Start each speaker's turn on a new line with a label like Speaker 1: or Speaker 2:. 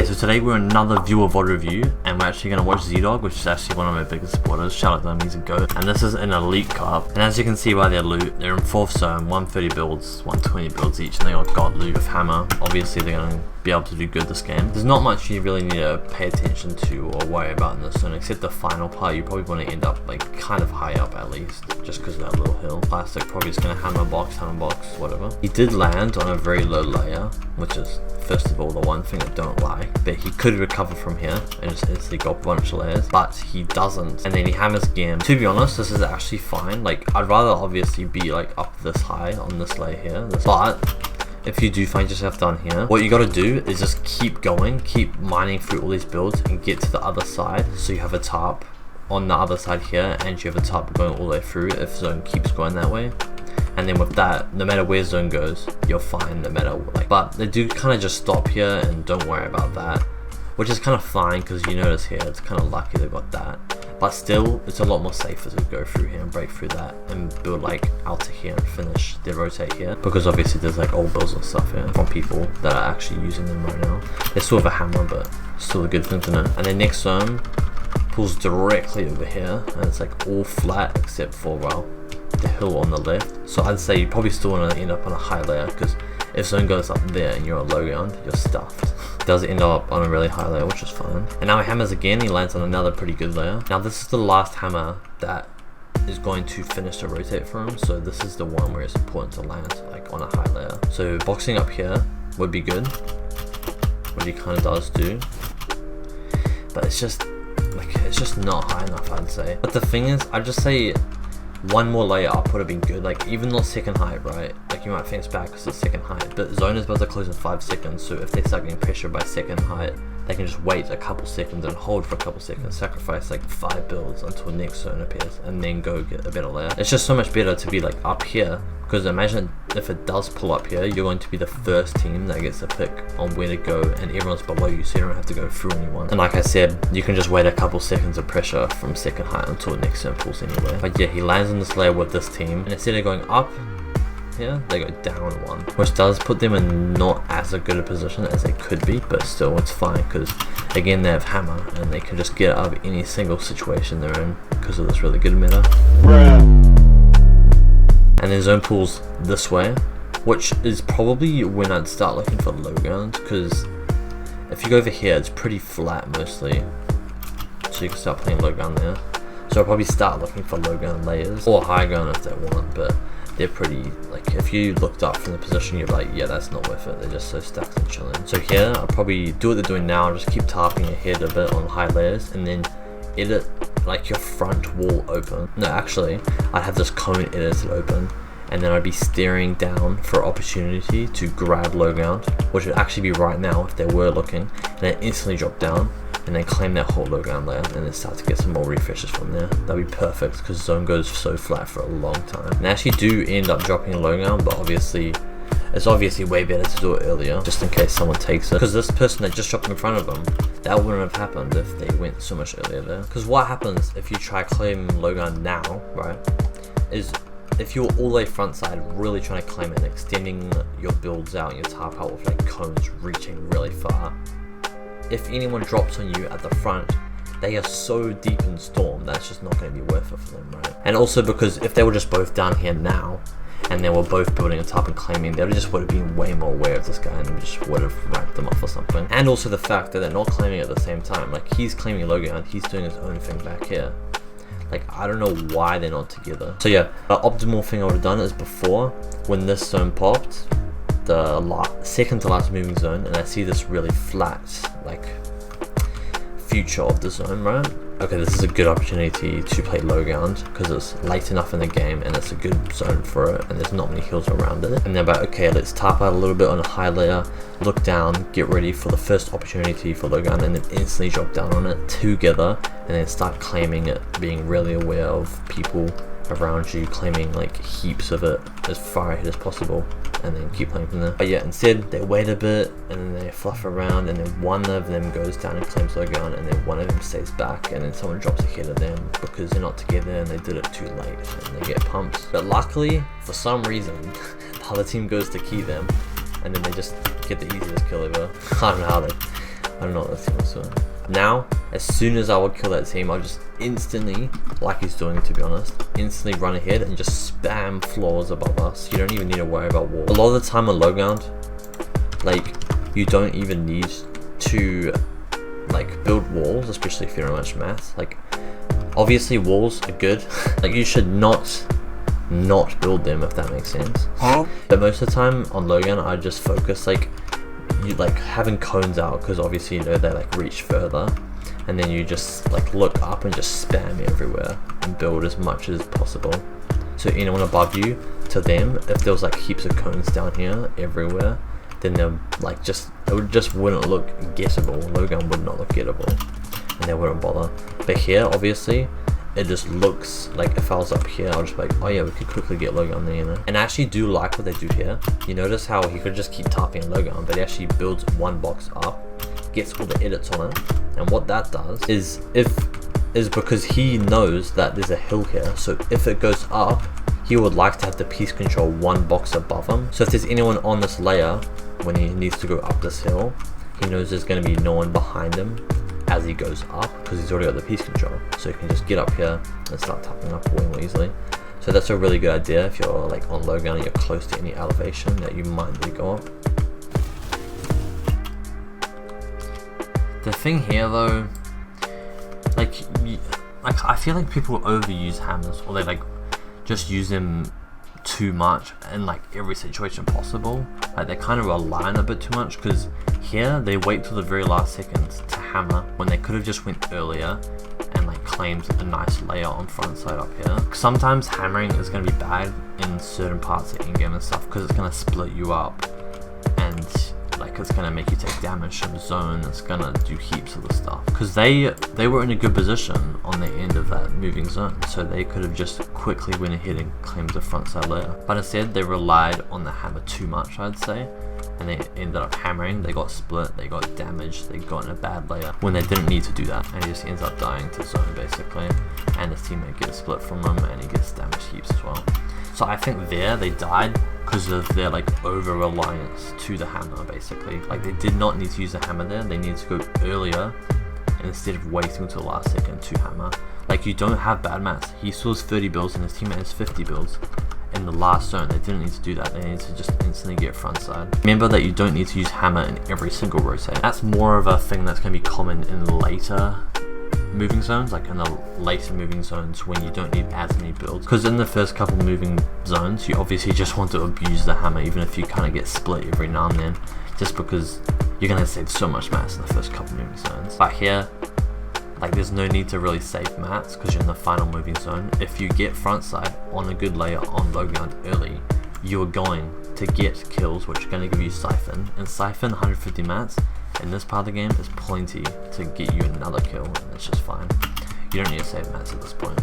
Speaker 1: so today we're another viewer VOD review, and we're actually going to watch Z-Dog, which is actually one of my biggest supporters. Shout out to him, he's a goat. And this is an elite cup, and as you can see by their loot, they're in 4th zone, 130 builds, 120 builds each, and they got god loot with hammer. Obviously they're going to be able to do good this game. There's not much you really need to pay attention to or worry about in this zone, except the final part. You probably want to end up like kind of high up at least, just because of that little hill. Plastic probably just going to hammer box, whatever. He did land on a very low layer, which is first of all the one thing I don't like, but he could recover from here and just instantly got a bunch of layers, but he doesn't, and then he hammers again. To be honest, this is actually fine. Like, I'd rather obviously be like up this high on this layer here, but if you do find yourself down here, what you got to do is just keep going, keep mining through all these builds and get to the other side, so you have a tarp on the other side here and you have a tarp going all the way through if zone keeps going that way. And then with that, no matter where zone goes, you're fine no matter like. But they do kind of just stop here and don't worry about that, which is kind of fine because you notice here it's kind of lucky they got that. But still, it's a lot more safer to go through here and break through that and build like out to here and finish their rotate here, because obviously there's like old builds and stuff here from people that are actually using them right now. They still have a hammer, but still a good thing to know. And then next zone pulls directly over here, and it's like all flat except for, well, the hill on the left. So I'd say you probably still want to end up on a high layer, because if zone goes up there and you're on low ground, you're stuffed. It does end up on a really high layer, which is fine. And now he hammers again, he lands on another pretty good layer. Now this is the last hammer that is going to finish the rotate for him, so this is the one where it's important to land like on a high layer. So boxing up here would be good, what he kind of does do, but it's just not high enough, I'd say. But the thing is, I'd just say one more layer up would have been good. Like, even though second height, right, like you might think it's bad because it's second height, but zone is about to close in 5 seconds, so if they start getting pressure by second height, they can just wait a couple seconds and hold for a couple seconds, sacrifice like 5 builds until next zone appears, and then go get a better layer. It's just so much better to be like up here, because imagine if it does pull up here, you're going to be the first team that gets to pick on where to go, and everyone's below you, so you don't have to go through anyone. And like I said, you can just wait a couple seconds of pressure from second height until the next zone pulls anyway. But yeah, he lands on this layer with this team, and instead of going up here, they go down one, which does put them in not as a good a position as they could be, but still it's fine, because again they have hammer and they can just get out of any single situation they're in because of this really good meta. And then zone pulls this way, which is probably when I'd start looking for low ground, because if you go over here it's pretty flat mostly, so you can start playing low ground there. So I'll probably start looking for low ground layers, or high ground if they want, but they're pretty, like, if you looked up from the position, you're like, yeah, that's not worth it. They're just so stacked and chilling. So here, I'll probably do what they're doing now, just keep tarping ahead a bit on high layers, and then edit like your front wall open. No, actually, I'd have this cone edited open, and then I'd be staring down for opportunity to grab low ground, which would actually be right now if they were looking, and then instantly drop down, and then claim that whole low ground layer, and then start to get some more refreshes from there. That'd be perfect, because zone goes so flat for a long time. And actually do end up dropping low ground, but obviously it's obviously way better to do it earlier, just in case someone takes it, because this person that just dropped in front of them, that wouldn't have happened if they went so much earlier there. Because what happens if you try claiming low ground now, right, is if you're all the way front side really trying to claim it and extending your builds out and your tarp out with like cones reaching really far, if anyone drops on you at the front, they are so deep in storm that's just not going to be worth it for them, right? And also because if they were just both down here now and they were both building a tarp and claiming, they just would have been way more aware of this guy and just would have wrapped them off or something. And also the fact that they're not claiming at the same time, like he's claiming low ground, he's doing his own thing back here. Like, I don't know why they're not together. So yeah, the optimal thing I would have done is before, when this zone popped, the second to last moving zone, and I see this really flat like future of the zone, right? Okay, this is a good opportunity to play low ground because it's late enough in the game and it's a good zone for it, and there's not many hills around it. And then about, okay, let's tarp out a little bit on a high layer, look down, get ready for the first opportunity for low ground, and then instantly drop down on it together, and then start claiming it, being really aware of people around you, claiming like heaps of it as far ahead as possible, and then keep playing from there. But yeah, instead they wait a bit and then they fluff around, and then one of them goes down and claims low ground, and then one of them stays back, and then someone drops ahead of them because they're not together and they did it too late and they get pumps. But luckily, for some reason, the other team goes to key them, and then they just get the easiest kill ever. I don't know how they I don't know what this team was doing. Now, as soon as I would kill that team, I'll just instantly, like he's doing to be honest, instantly run ahead and just spam floors above us. You don't even need to worry about walls. A lot of the time on low ground, like, you don't even need to like build walls, especially if you don't know much math. Like, obviously walls are good. Like, you should not build them, if that makes sense. But most of the time on low ground, I just focus like you like having cones out, because obviously you know they like reach further, and then you just like look up and just spam everywhere and build as much as possible. So anyone above you, to them, if there was like heaps of cones down here everywhere, then they're like it wouldn't look gettable. Low ground would not look gettable, and they wouldn't bother. But here, obviously, it just looks like if I was up here, I'll just be like, oh yeah, we could quickly get low ground there, you know. And I actually do like what they do here. You notice how he could just keep typing in low ground, but he actually builds one box up, gets all the edits on it, and what that does is because he knows that there's a hill here, so if it goes up, he would like to have the piece control one box above him. So if there's anyone on this layer when he needs to go up this hill, he knows there's going to be no one behind him as he goes up, because he's already got the piece control, so he can just get up here and start tapping up way more easily. So that's a really good idea if you're like on low ground and you're close to any elevation that you might need to go up. The thing here though, like I feel like people overuse hammers, or they like just use them too much in like every situation possible. Like they kind of rely on it a bit too much, because here they wait till the very last second to hammer when they could have just went earlier and like claimed a nice layer on front side up here. Sometimes hammering is going to be bad in certain parts of endgame and stuff, because it's going to split you up and like it's going to make you take damage from zone. It's going to do heaps of the stuff, because they were in a good position on the end of that moving zone, so they could have just quickly went ahead and claimed the front side layer. But instead they relied on the hammer too much, I'd say, and they ended up hammering. They got split, they got damaged, they got in a bad layer when they didn't need to do that, and he just ends up dying to zone basically, and his teammate gets split from him and he gets damaged heaps as well. So I think there they died because of their like over reliance to the hammer basically. Like they did not need to use the hammer there, they needed to go earlier instead of waiting until the last second to hammer. Like, you don't have bad mats. He still has 30 builds and his teammate has 50 builds. In the last zone, they didn't need to do that. They needed to just instantly get front side. Remember that you don't need to use hammer in every single rotate. That's more of a thing that's going to be common in later moving zones, like in the later moving zones when you don't need as many builds. Because in the first couple moving zones, you obviously just want to abuse the hammer, even if you kind of get split every now and then, just because you're going to save so much mats in the first couple moving zones. But here, like, there's no need to really save mats because you're in the final moving zone. If you get front side on a good layer on low ground early, you're going to get kills, which are going to give you Siphon. And Siphon, 150 mats in this part of the game is plenty to get you another kill, and it's just fine. You don't need to save mats at this point.